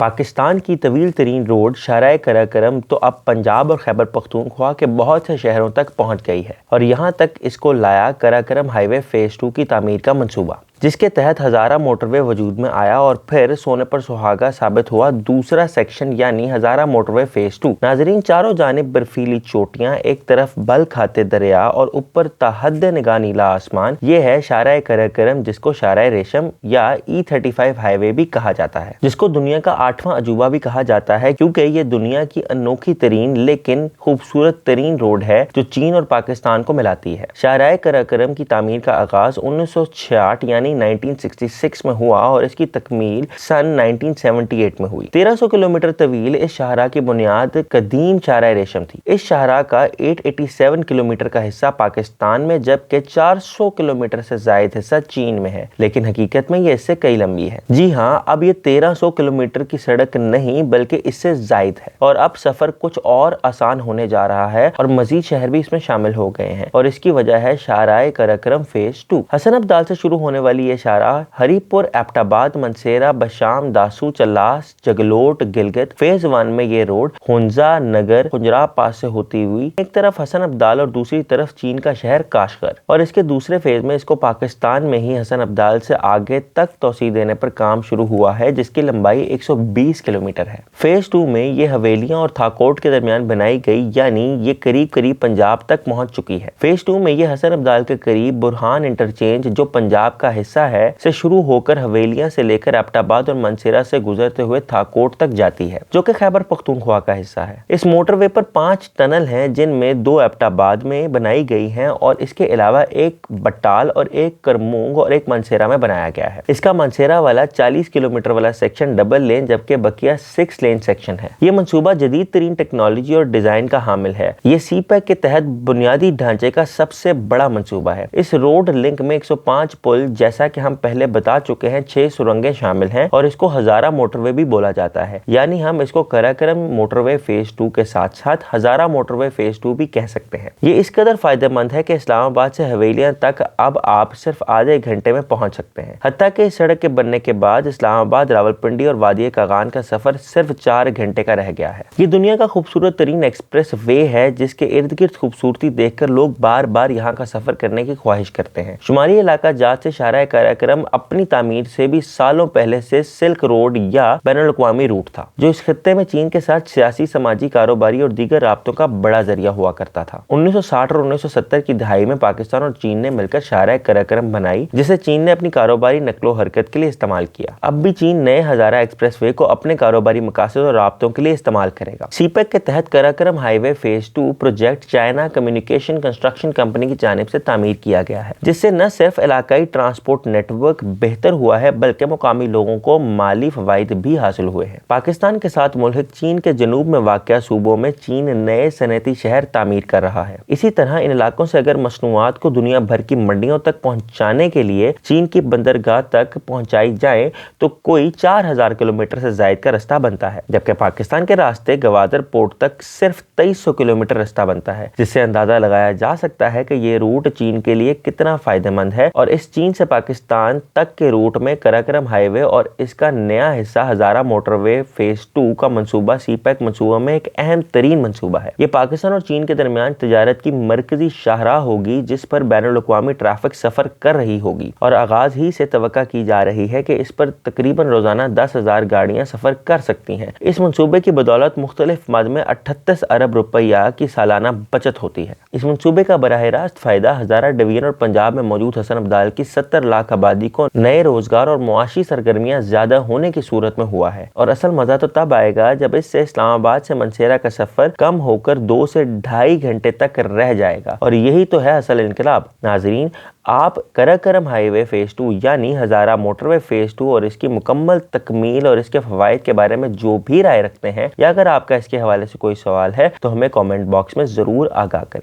پاکستان کی طویل ترین روڈ شاہراہ قراقرم تو اب پنجاب اور خیبر پختونخوا کے بہت سے شہروں تک پہنچ گئی ہے اور یہاں تک اس کو لایا قراقرم ہائی وے فیز 2 کی تعمیر کا منصوبہ، جس کے تحت ہزارہ موٹر وے وجود میں آیا اور پھر سونے پر سہاگا ثابت ہوا دوسرا سیکشن یعنی ہزارہ موٹر وے فیز 2۔ ناظرین، چاروں جانب برفیلی چوٹیاں، ایک طرف بل کھاتے دریا اور اوپر تا حد نگاہ نیلا آسمان، یہ ہے شاہراہ قراقرم، جس کو شاہراہ ریشم یا E35 ہائی وے بھی کہا جاتا ہے، جس کو دنیا کا 8واں عجوبہ بھی کہا جاتا ہے کیونکہ یہ دنیا کی انوکھی ترین لیکن خوبصورت ترین روڈ ہے جو چین اور پاکستان کو ملاتی ہے۔ شاہراہ قراقرم کی تعمیر کا آغاز 1966 یعنی 1966 میں ہوا اور اس کی تکمیل سن 1978 میں ہوئی۔ 1300 کلومیٹر طویل اس شاہراہ کی بنیاد قدیم شاہراہ ریشم تھی۔ اس شاہراہ کا 887 کلومیٹر کا حصہ پاکستان میں جبکہ 400 کلومیٹر سے زائد حصہ چین میں ہے، لیکن حقیقت میں یہ اس سے کئی لمبی ہے۔ جی ہاں، اب یہ 1300 کلومیٹر کی سڑک نہیں بلکہ اس سے زائد ہے اور اب سفر کچھ اور آسان ہونے جا رہا ہے اور مزید شہر بھی اس میں شامل ہو گئے ہیں اور اس کی وجہ ہے شاہراہ قراقرم فیز 2۔ حسن ابدال سے شروع ہونے والی یہ شاہراہ ہری پور، ایبٹ آباد، منسیرہ، بشام، داسو، چلاس، جگلوٹ، گلگت۔ فیز 1 میں یہ روڈ ہنزا، نگر، خنجرہ پاس سے ہوتی ہوئی ایک طرف حسن ابدال اور دوسری طرف چین کا شہر کاشغر، اور اس کے دوسرے فیز میں اس کو پاکستان میں ہی حسن ابدال سے آگے تک توسیع دینے پر کام شروع ہوا ہے جس کی لمبائی 120 کلومیٹر ہے۔ فیز 2 میں یہ حویلیاں اور تھاکوٹ کے درمیان بنائی گئی یعنی یہ قریب پنجاب تک پہنچ چکی ہے۔ فیز 2 میں یہ حسن ابدال کے قریب برہان انٹرچینج جو پنجاب کا حصہ ہے سے شروع ہو کر حویلیاں سے لے کر ایبٹ آباد اور منسیرہ سے گزرتے ہوئے تھاکوٹ تک جاتی ہے جو کہ خیبر پختونخوا کا حصہ ہے۔ اس موٹر وے پر 5 ٹنل ہیں جن میں 2 ایبٹ آباد میں بنائی گئی ہیں اور اس کے علاوہ ایک بٹال اور ایک کرمونگ اور ایک منسیرہ میں بنایا گیا ہے۔ اس کا منسیرہ والا 40 کلومیٹر والا سیکشن ڈبل لین جبکہ بقیہ 6 لین سیکشن ہے۔ یہ منصوبہ جدید ترین ٹیکنالوجی اور ڈیزائن کا حامل ہے۔ یہ سی پیک کے تحت بنیادی ڈھانچے کا سب سے بڑا منصوبہ ہے۔ اس روڈ لنک میں 105 پل، جیسا کہ ہم پہلے بتا چکے ہیں 6 سرنگیں شامل ہیں اور اس کو ہزارہ موٹر وے بھی بولا جاتا ہے، یعنی ہم اس کو قراقرم موٹر وے فیز 2 کے ساتھ ساتھ ہزارہ موٹر وے فیز 2 بھی کہہ سکتے ہیں۔ یہ اس قدر فائدہ مند ہے کہ اسلام آباد سے حویلیاں تک اب آپ صرف آدھے گھنٹے میں پہنچ سکتے ہیں، حتیٰ کہ اس سڑک کے بننے کے بعد اسلام آباد، راولپنڈی اور وادی کاغان کا سفر صرف 4 گھنٹے کا رہ گیا ہے۔ یہ دنیا کا خوبصورت ترین ایکسپریس وے ہے جس کے ارد گرد خوبصورتی دیکھ کر لوگ بار بار یہاں کا سفر کرنے کی خواہش کرتے ہیں۔ شمالی علاقہ جات سے شاہراہ قراقرم اپنی تعمیر سے بھی سالوں پہلے سے سلک روڈ یا بین الاقوامی روٹ تھا جو اس خطے میں چین کے ساتھ سیاسی، سماجی، کاروباری اور دیگر رابطوں کا بڑا ذریعہ ہوا کرتا تھا۔ 1960 اور 1970 کی دہائی میں پاکستان اور چین نے مل کر شاہراہ قراقرم بنائی جسے چین نے اپنی کاروباری نقل و حرکت کے لیے استعمال کیا۔ اب بھی چین نئے ہزارہ ایکسپریس وے کو اپنے کاروباری مقاصد اور رابطوں کے لیے استعمال کرے گا۔ سی پیک کے تحت Karakoram highway phase 2 project China communication construction company کی جانب سے تعمیر کیا گیا ہے، جس سے نہ صرف علاقائی ٹرانسپورٹ نیٹ ورک بہتر ہوا ہے بلکہ مقامی لوگوں کو مالی فوائد بھی حاصل ہوئے ہیں۔ پاکستان کے ساتھ ملحق چین کے جنوب میں واقع صوبوں میں چین نئے صنعتی شہر تعمیر کر رہا ہے۔ اسی طرح ان علاقوں سے اگر مصنوعات کو دنیا بھر کی منڈیوں تک پہنچانے کے لیے چین کی بندرگاہ تک پہنچائی جائیں تو کوئی 4000 کلومیٹر سے زائد کا رستہ بنتا ہے، جبکہ پاکستان کے راستے گوادر پورٹ تک صرف 2300 کلومیٹر رستہ بنتا ہے، جس سے اندازہ لگایا جا سکتا ہے کہ یہ روٹ چین کے لیے کتنا فائدہ مند ہے۔ اور اس چین سے پاکستان تک کے روٹ میں قراقرم ہائی وے اور اس کا نیا حصہ ہزارہ موٹر وے فیز 2 کا منصوبہ سی پیک منصوبہ میں ایک اہم ترین منصوبہ ہے۔ یہ پاکستان اور چین کے درمیان تجارت کی مرکزی شاہراہ ہوگی جس پر بین الاقوامی ٹریفک سفر کر رہی ہوگی اور آغاز ہی سے توقع کی جا رہی ہے کہ اس پر تقریباً روزانہ 10,000 گاڑیاں سفر کر سکتی ہیں۔ اس منصوبے کی بدولت مختلف مد میں 38 ارب روپیہ کی سالانہ بچت ہوتی ہے۔ اس منصوبے کا براہ راست فائدہ ہزارہ ڈویژن اور پنجاب میں موجود حسن ابدال کی 70 لاکھ آبادی کو نئے روزگار اور معاشی سرگرمیاں زیادہ ہونے کی صورت میں ہوا ہے، اور اصل مزہ تو تب آئے گا جب اس سے اسلام آباد سے منسیرہ کا سفر کم ہو کر 2 سے 2.5 گھنٹے تک رہ جائے گا، اور یہی تو ہے اصل انقلاب۔ ناظرین، آپ قراقرم ہائی وے فیز 2 یعنی ہزارہ موٹر وے فیز 2 اور اس کی مکمل تکمیل اور اس کے فوائد کے بارے میں جو بھی رائے رکھتے ہیں یا اگر آپ کا اس کے حوالے سے کوئی سوال ہے تو ہمیں کامنٹ باکس میں ضرور آگاہ کریں۔